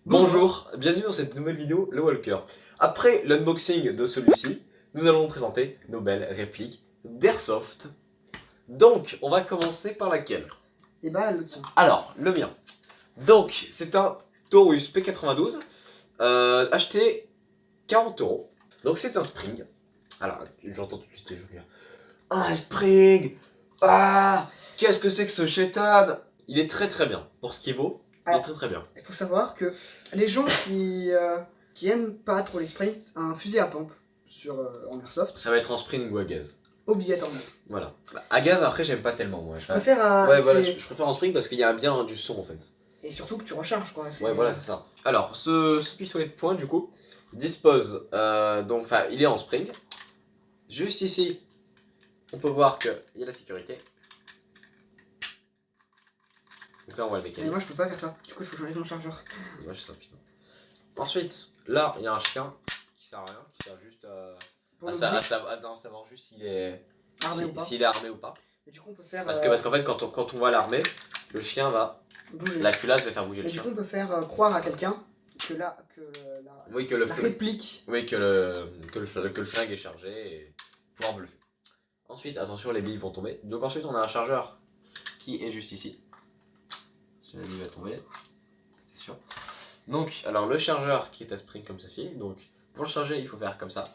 Bonjour, bienvenue dans cette nouvelle vidéo, le Walker. Après l'unboxing de celui-ci, nous allons vous présenter nos belles répliques d'Airsoft. Donc, on va commencer par laquelle? Et bah le tien. Alors, le mien. Donc, c'est un Taurus P92, acheté 40 €. Donc, c'est un Spring. Alors, j'entends tout de suite les gens dire un Spring. Ah, qu'est-ce que c'est que ce chétan? Il est très très bien. Pour ce qu'il vaut, il est très très bien. Il faut savoir que les gens qui aiment pas trop les springs, un fusil à pompe en airsoft, Ça va être en Spring ou à gaz. obligatoirement. Voilà. À gaz, après, j'aime pas tellement, moi. Je préfère Ouais, voilà, je préfère en Spring parce qu'il y a bien du son, en fait. Et surtout que tu recharges quoi. Ouais, voilà, c'est ça. Alors, ce pistolet de poing, du coup, dispose, donc, enfin, il est en Spring. Juste ici, on peut voir qu'il y a la sécurité. Donc là, on voit le Mais mécanisme. moi je peux pas faire ça. Du coup il faut que j'enlève mon chargeur. Moi, je sais ça, putain. Ensuite, là, il y a un chien qui sert à rien, qui sert juste Pour à le savoir juste s'il est armé ou pas. s'il est armé ou pas. Et du coup on peut faire. Parce qu'en fait, quand on va l'armer, le chien va. bouger. La culasse va faire bouger Mais le du chien. coup on peut faire croire à quelqu'un que Oui, que le la feu. réplique. Oui, que le flingue est chargé et pouvoir bluffer. Ensuite, attention, les billes vont tomber. Donc ensuite, on a un chargeur qui est juste ici. Si la bille va tomber, c'est sûr. Donc, alors le chargeur qui est à spring comme ceci. Donc, pour le charger, il faut faire comme ça.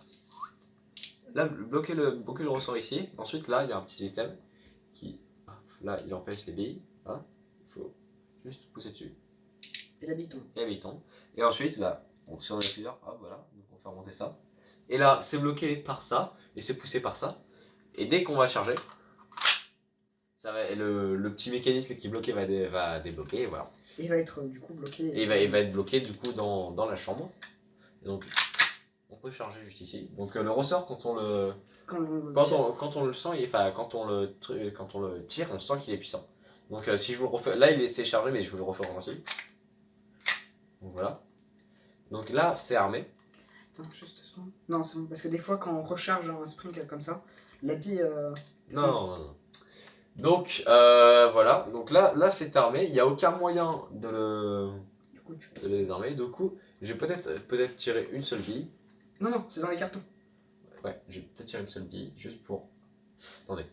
Là, bloquer le ressort ici. Ensuite, là, il y a un petit système qui, là, il empêche les billes. Là, il faut juste pousser dessus. Et la bille tombe. Et la bille tombe. Et ensuite, là, bon, si on a plusieurs, hop, voilà, donc on fait remonter ça. Et là, c'est bloqué par ça, et c'est poussé par ça. Et dès qu'on va charger, ça va, le petit mécanisme qui est bloqué va débloquer, et voilà. Et il va être du coup bloqué. Et il va être bloqué du coup dans la chambre. Et donc, on peut charger juste ici. Donc le ressort, quand on le sent, quand on le tire, on sent qu'il est puissant. Donc si je vous le refais, là il est chargé, mais je vous le refais en entier. Donc voilà. Donc là, c'est armé. Attends, juste 2 secondes. Non, c'est bon, parce que des fois, quand on recharge un spring comme ça, la bille. Non. Donc voilà. Donc là c'est armé. Il n'y a aucun moyen de le désarmer. Du coup, je vais peut-être tirer une seule bille. Non, c'est dans les cartons. Ouais, je vais peut-être tirer une seule bille, juste pour. Attendez.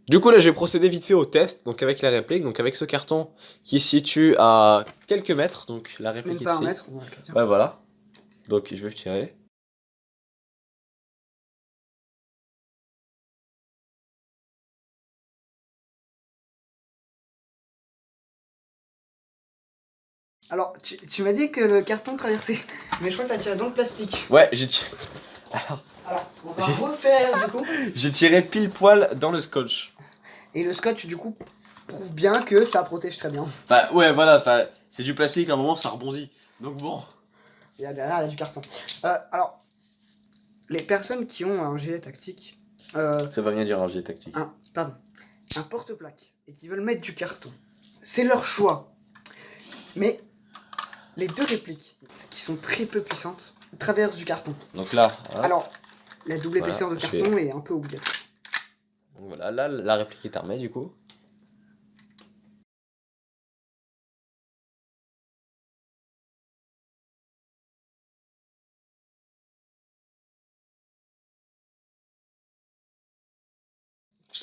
Du coup, là, je vais procéder vite fait au test, donc avec la réplique, donc avec ce carton qui se situe à quelques mètres, donc la réplique Même pas ici. un mètre. Ouais, Ouais, voilà. Donc, je vais tirer. Alors, tu m'as dit que le carton traversait, mais je crois que t'as tiré dans le plastique. Ouais, j'ai tiré. Alors, on va refaire du coup. J'ai tiré pile poil dans le scotch. Et le scotch, du coup, prouve bien que ça protège très bien. Bah, ouais, voilà, c'est du plastique, à un moment ça rebondit. Donc bon. Et là, derrière, il y a du carton. Alors, les personnes qui ont un gilet tactique. Ça va rien dire un gilet tactique. Un porte-plaque et qui veulent mettre du carton, c'est leur choix. Mais les deux répliques, qui sont très peu puissantes, traversent du carton. Donc là. Hein. Alors, la double Voilà, épaisseur de carton est un peu obligatoire. Donc voilà, là, la réplique est armée du coup.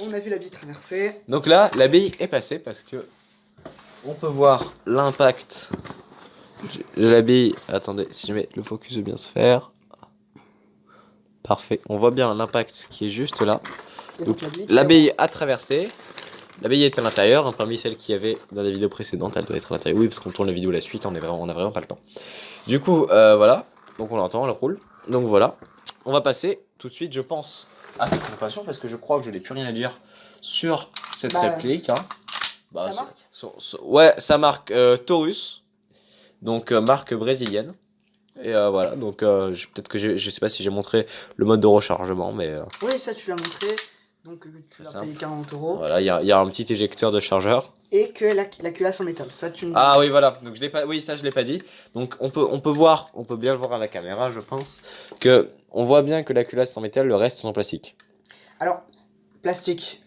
On a vu la bille traverser. Donc là, la bille est passée parce que on peut voir l'impact de la bille. Attendez, si je mets le focus veut bien se faire. Parfait. On voit bien l'impact qui est juste là. Et Donc, donc la bille a traversé. La bille est à l'intérieur. Hein, parmi celles qu'il y avait dans les vidéos précédentes, elle doit être à l'intérieur. Oui, parce qu'on tourne la vidéo la suite, on a vraiment pas le temps. Du coup, voilà. Donc on l'entend, elle roule. Donc voilà. On va passer tout de suite, je pense, à cette présentation parce que je crois que je n'ai plus rien à dire sur cette réplique. Hein. Ça marque ouais, ça marque Taurus, donc marque brésilienne. Et voilà, donc peut-être que je sais pas si j'ai montré le mode de rechargement, mais. Oui, ça tu l'as montré. Donc tu l'as payé 40 €. Voilà, il y a un petit éjecteur de chargeur. Et que la culasse en métal. Ça tu. Ah oui, voilà. Donc je l'ai pas. Oui, ça je l'ai pas dit. Donc on peut bien le voir à la caméra, je pense, que on voit bien que la culasse est en métal, le reste est en plastique. Alors, plastique.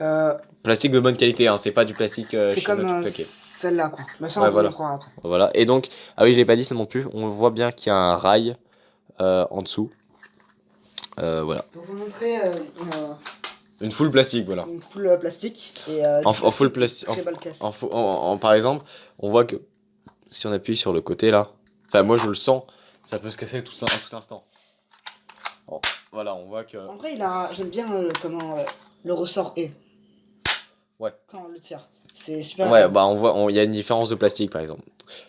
Plastique de bonne qualité, hein. C'est pas du plastique. C'est comme celle-là quoi. Bah ça Ouais, on vous voilà. montrera après. Voilà. Et donc, ah oui, je l'ai pas dit ça non plus. On voit bien qu'il y a un rail en dessous. Voilà. Pour vous montrer Une full plastique, voilà. une full plastique et En full plastique plastique. très mal cassé. Par exemple, on voit que si on appuie sur le côté là, enfin moi je le sens, ça peut se casser tout ça en tout instant. Bon, voilà, on voit que. En vrai j'aime bien comment le ressort est. Ouais. Quand on le tire. C'est super. Ouais, bah on voit, il y a une différence de plastique par exemple.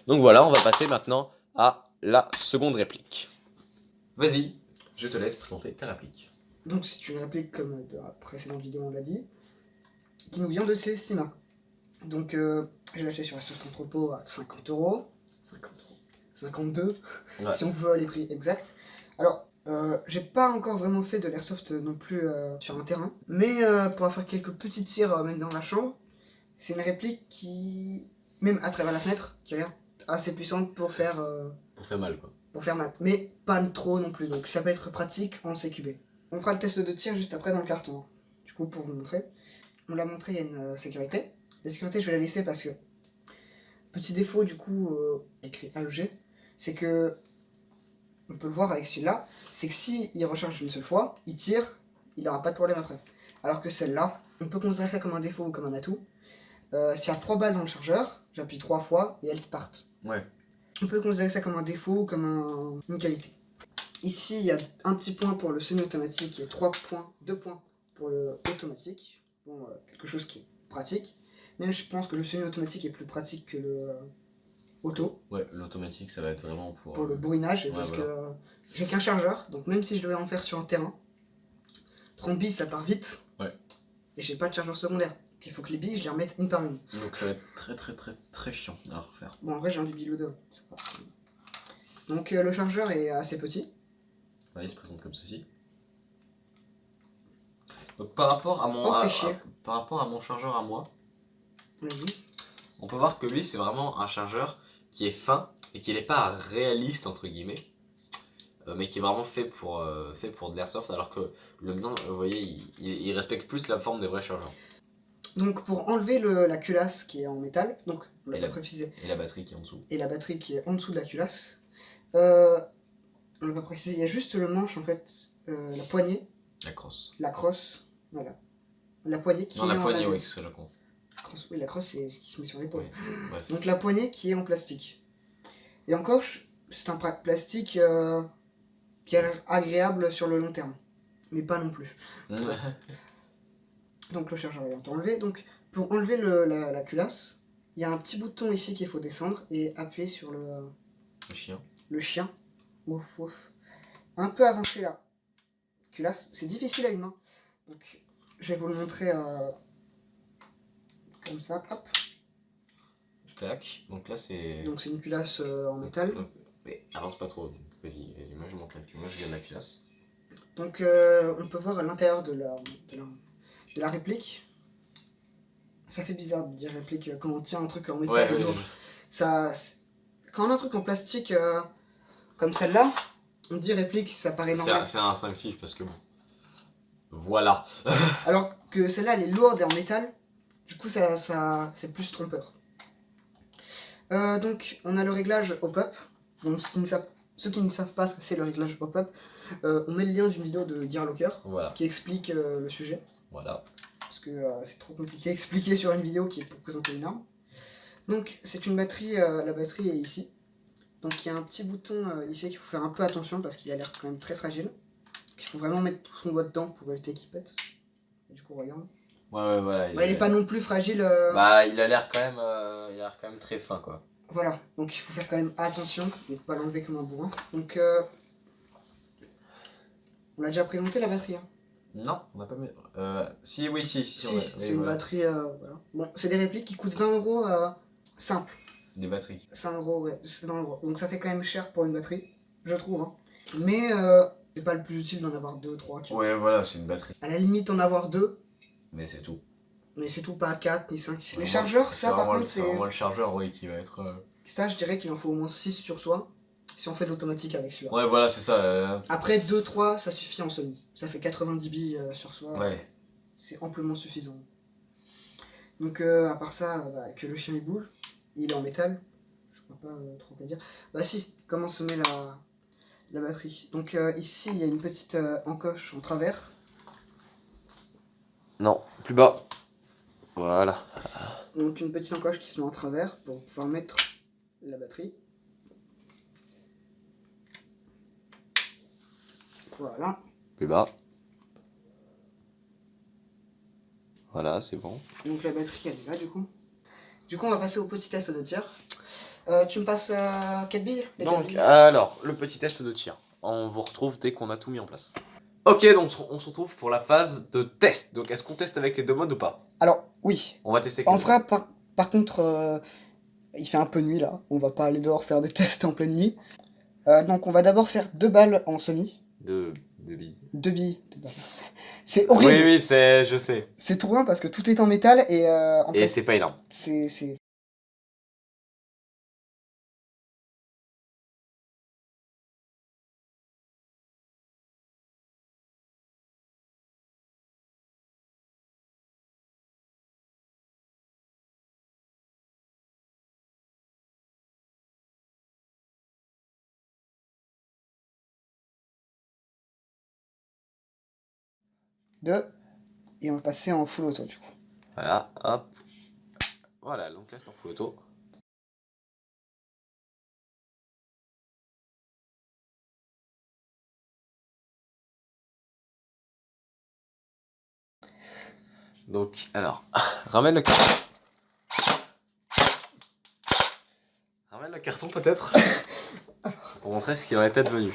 Donc voilà, on va passer maintenant à la seconde réplique. Vas-y, je te laisse présenter ta réplique. Donc c'est une réplique comme dans la précédente vidéo on l'a dit, qui nous vient de chez Sima. Donc j'ai acheté sur la Soft Entrepôt à 50 €. 52 Ouais. si on veut les prix exacts. Alors j'ai pas encore vraiment fait de l'airsoft non plus sur un terrain, mais pour faire quelques petits tirs même dans la chambre, c'est une réplique qui, même à travers la fenêtre, qui a l'air assez puissante pour faire mal quoi. pour faire mal, mais pas trop non plus, donc ça peut être pratique en CQB. On fera le test de tir juste après dans le carton. Du coup, pour vous montrer, on l'a montré, il y a une sécurité. La sécurité, je vais la laisser parce que, petit défaut du coup, avec les AEG, c'est que, on peut le voir avec celui-là, c'est que si il recharge une seule fois, il tire, il n'aura pas de problème après. Alors que celle-là, on peut considérer ça comme un défaut ou comme un atout. S'il y a 3 balles dans le chargeur, j'appuie 3 fois et elles partent. Ouais. On peut considérer ça comme un défaut ou comme une qualité. Ici, il y a un petit point pour le semi-automatique et 2 points pour le automatique. Bon, quelque chose qui est pratique. Même je pense que le semi-automatique est plus pratique que le auto. Ouais, l'automatique ça va être vraiment Pour le bourrinage, ouais, parce voilà. que j'ai qu'un chargeur, donc même si je devais en faire sur un terrain, 30 billes ça part vite. Ouais. Et j'ai pas de chargeur secondaire. Donc il faut que les billes je les remette une par une. Donc ça va être très chiant à refaire. Bon, en vrai j'ai un bibilo 2. Donc le chargeur est assez petit. Ouais, il se présente comme ceci. Donc par rapport à mon, par rapport à mon chargeur à moi, Vas-y. on peut voir que lui c'est vraiment un chargeur qui est fin et qui n'est pas réaliste entre guillemets, mais qui est vraiment fait pour de l'airsoft, alors que le mien, vous voyez, il respecte plus la forme des vrais chargeurs. Donc pour enlever la culasse qui est en métal, donc on l'a pas précisé. Et la batterie qui est en dessous. Et la batterie qui est en dessous de la culasse. On l'a pas précisé, il y a juste le manche en fait, la poignée. La crosse, voilà. La poignée qui est la en poignée, oui, ABS. c'est ça la crosse. Oui, la crosse c'est ce qui se met sur l'épaule. Oui, bref. Donc la poignée qui est en plastique. Et encore, c'est un plastique qui a l'air agréable sur le long terme. Mais pas non plus. Donc le chargeur est enlevé. Donc pour enlever la culasse, il y a un petit bouton ici qu'il faut descendre et appuyer sur le chien. Le chien. Ouf, ouf. Un peu avancé là. Culasse, c'est difficile à une main. Donc je vais vous le montrer comme ça. Hop. Clac. Donc là c'est. Donc c'est une culasse en métal. Mais avance pas trop. Vas-y, moi je monte moi je viens de la culasse. Donc on peut voir à l'intérieur de la réplique. Ça fait bizarre de dire réplique quand on tient un truc en métal. Ouais, lourd. Ça, quand on a un truc en plastique comme celle-là, on dit réplique, ça paraît normal. C'est instinctif parce que bon. Voilà. Alors que celle-là, elle est lourde et en métal. Du coup, c'est plus trompeur. Donc, on a le réglage hop-up. Donc, ceux qui ne savent pas ce que c'est le réglage hop-up, on met le lien d'une vidéo de Gearlocker qui explique le sujet. Voilà. Parce que c'est trop compliqué à expliquer sur une vidéo qui est pour présenter une arme. Donc, c'est une batterie, la batterie est ici. Donc, il y a un petit bouton ici qu'il faut faire un peu attention parce qu'il a l'air quand même très fragile. Il faut vraiment mettre tout son doigt dedans pour éviter qu'il pète. Et du coup, regarde. Ouais, voilà. Il est pas non plus fragile. Bah, il a l'air quand même très fin, quoi. Voilà, donc il faut faire quand même attention, ne pas l'enlever comme un bourrin. Donc, on l'a déjà présenté la batterie. Hein. Non, on n'a pas mis. Si, c'est une batterie. Voilà. Bon, c'est des répliques qui coûtent 20 € simple. Des batteries. 5 €, ouais, c'est 20 €. Donc ça fait quand même cher pour une batterie, je trouve. Hein. Mais c'est pas le plus utile d'en avoir 2, 3, 4. Ouais, voilà, c'est une batterie. À la limite, en avoir 2. Mais c'est tout. Mais c'est tout, pas 4 ni 5. Les chargeurs, ça par contre, c'est vraiment le chargeur, oui, qui va être. Ça, je dirais qu'il en faut au moins 6 sur soi. Si on fait de l'automatique avec celui-là. Ouais, voilà, c'est ça. Après 2-3, ça suffit en semi. Ça fait 90 billes sur soi. Ouais. C'est amplement suffisant. Donc à part ça, que le chien il bouge. il est en métal. Je vois pas trop quoi dire. Bah si, comment se met la batterie. Donc ici, il y a une petite encoche en travers. Non, plus bas. Voilà. Donc une petite encoche qui se met en travers pour pouvoir mettre la batterie. Voilà. Plus bas. Voilà, c'est bon. Donc la batterie, elle est là du coup. Du coup, on va passer au petit test de tir. Tu me passes 4 billes les quatre Donc, billes. alors, le petit test de tir. On vous retrouve dès qu'on a tout mis en place. Ok, donc on se retrouve pour la phase de test. Donc, est-ce qu'on teste avec les deux modes ou pas? Alors, oui. On va tester. On fera par contre, il fait un peu nuit là. On va pas aller dehors faire des tests en pleine nuit. Donc, on va d'abord faire 2 balles en semi. Deux billes. 2 billes. 2 balles. C'est horrible. Oui, je sais. C'est trop bien parce que tout est en métal et en Et fait, c'est pas énorme. c'est. Deux. Et on va passer en full auto du coup. Voilà, hop. Voilà, donc là c'est en full auto. Donc, alors, ramène le carton. Ramène le carton peut-être pour montrer ce qu'il en était devenu.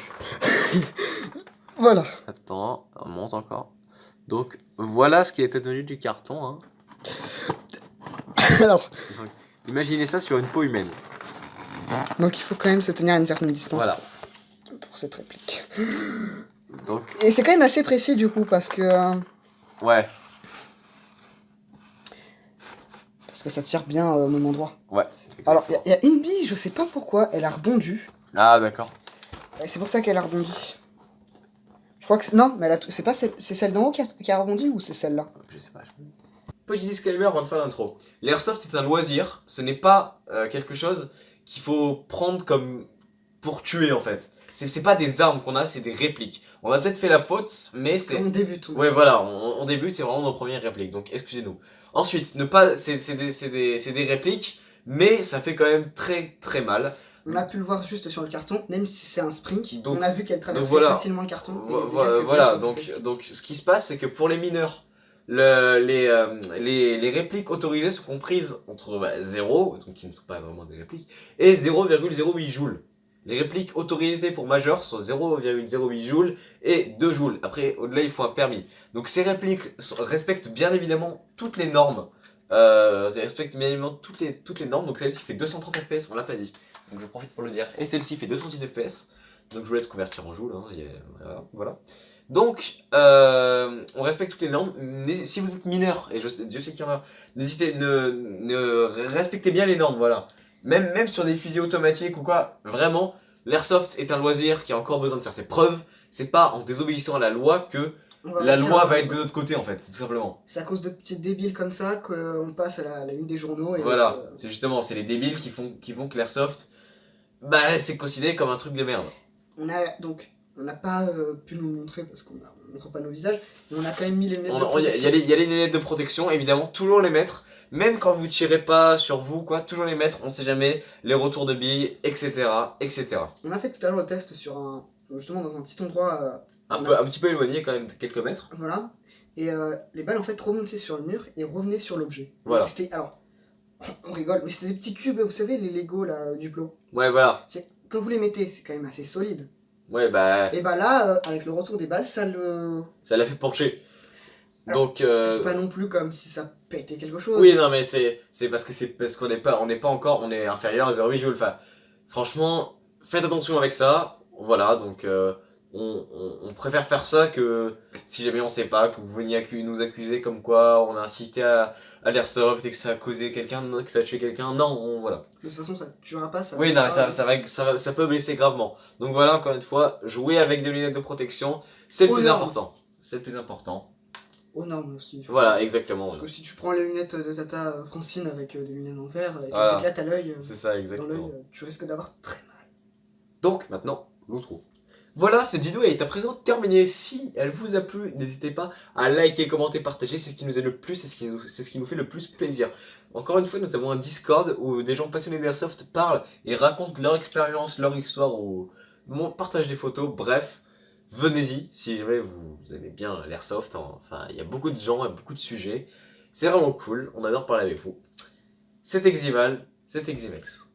Voilà. Attends, on monte encore. Donc, voilà ce qui était devenu du carton. Hein. Alors, Donc, imaginez ça sur une peau humaine. donc il faut quand même se tenir à une certaine distance Voilà. pour cette réplique. Donc, Et c'est quand même assez précis du coup parce que ça tire bien au même endroit. ouais. Alors il y a une bille, je sais pas pourquoi, elle a rebondi. Ah, d'accord. Et c'est pour ça qu'elle a rebondi. Je crois que non, mais c'est pas c'est celle d'en haut qui a rebondi ou c'est celle-là? Je sais pas. Petit disclaimer avant de faire l'intro. L'airsoft c'est un loisir, ce n'est pas quelque chose qu'il faut prendre comme pour tuer en fait. C'est pas des armes qu'on a, c'est des répliques. On a peut-être fait la faute, mais c'est. On débute. Ouais, voilà, on débute, c'est vraiment nos premières répliques, donc excusez-nous. Ensuite, ne pas, c'est des répliques, mais ça fait quand même très très mal. On a pu le voir juste sur le carton, même si c'est un sprink. Donc- On a vu qu'elle traversait voilà. facilement le carton. et il y a des quelques Voilà, billes donc, sur le donc ce qui se passe, c'est que pour les mineurs, les répliques autorisées sont comprises entre 0, donc qui ne sont pas vraiment des répliques, et 0,08 joules. Les répliques autorisées pour majeurs sont 0,08 joules et 2 joules. Après, au-delà, il faut un permis. Donc ces répliques respectent bien évidemment toutes les normes. Respectent bien évidemment toutes les normes. Donc celle-ci fait 230 fps, on l'a pas dit. Donc je profite pour le dire. Et celle-ci fait 210 fps. Donc je vous laisse convertir en joules. Hein, voilà. Donc, on respecte toutes les normes. Si vous êtes mineur, et Dieu sait qu'il y en a, n'hésitez, respectez bien les normes, voilà. Même sur des fusils automatiques ou quoi, vraiment, l'airsoft est un loisir qui a encore besoin de faire ses preuves. C'est pas en désobéissant à la loi que la loi va être de notre côté, en fait, tout simplement. C'est à cause de petits débiles comme ça qu'on passe à la une des journaux. Et Voilà, donc, c'est les débiles qui font que l'airsoft, bah, c'est considéré comme un truc de merde. on n'a pas pu nous montrer parce qu'on ne montre pas nos visages, mais on a quand même mis les lunettes de Il protection. y a les lunettes de protection, évidemment, toujours les mettre. Même quand vous tirez pas sur vous, quoi, toujours les mettre, on sait jamais, les retours de billes, etc. etc. On a fait tout à l'heure le test sur justement dans un petit endroit. Un petit peu éloigné quand même, de quelques mètres. Voilà. Et les balles en fait remontaient sur le mur et revenaient sur l'objet. Voilà. Alors, on rigole, mais c'était des petits cubes, vous savez, les Lego là, du plot. Ouais, voilà. Quand vous les mettez, c'est quand même assez solide. Ouais, bah. Et bah là, avec le retour des balles, ça l'a fait pencher. Alors, Donc. c'est pas non plus comme si ça pétait quelque chose. Oui, non, mais c'est parce qu'on n'est pas encore, on est inférieur à 0,8 joules. Enfin, franchement, faites attention avec ça. Voilà, donc on préfère faire ça que si jamais on sait pas, que vous veniez nous accuser comme quoi on a incité à l'airsoft et que ça a causé quelqu'un, que ça a tué quelqu'un. Non, voilà. De toute façon, ça tuera pas, ça. Oui, non, ça peut blesser gravement. Donc voilà, encore une fois, jouer avec des lunettes de protection, c'est le plus important. C'est le plus important. aux normes aussi. Voilà, exactement. Parce que si tu prends les lunettes de Tata Francine avec des lunettes en verre et Voilà. qu'elle t'éclate à l'œil, C'est ça, dans exactement. l'œil, tu risques d'avoir très mal. Donc maintenant, l'outro. Voilà, cette vidéo est à présent terminée. Si elle vous a plu, n'hésitez pas à liker, commenter, partager. C'est ce qui nous aide le plus, c'est ce qui nous fait le plus plaisir. Encore une fois, nous avons un Discord où des gens passionnés d'Airsoft parlent et racontent leur expérience, leur histoire, ou partagent des photos. Bref, venez-y si jamais vous aimez bien l'Airsoft. Enfin, il y a beaucoup de gens, beaucoup de sujets. C'est vraiment cool, on adore parler avec vous. C'était Xival, c'était Ximex.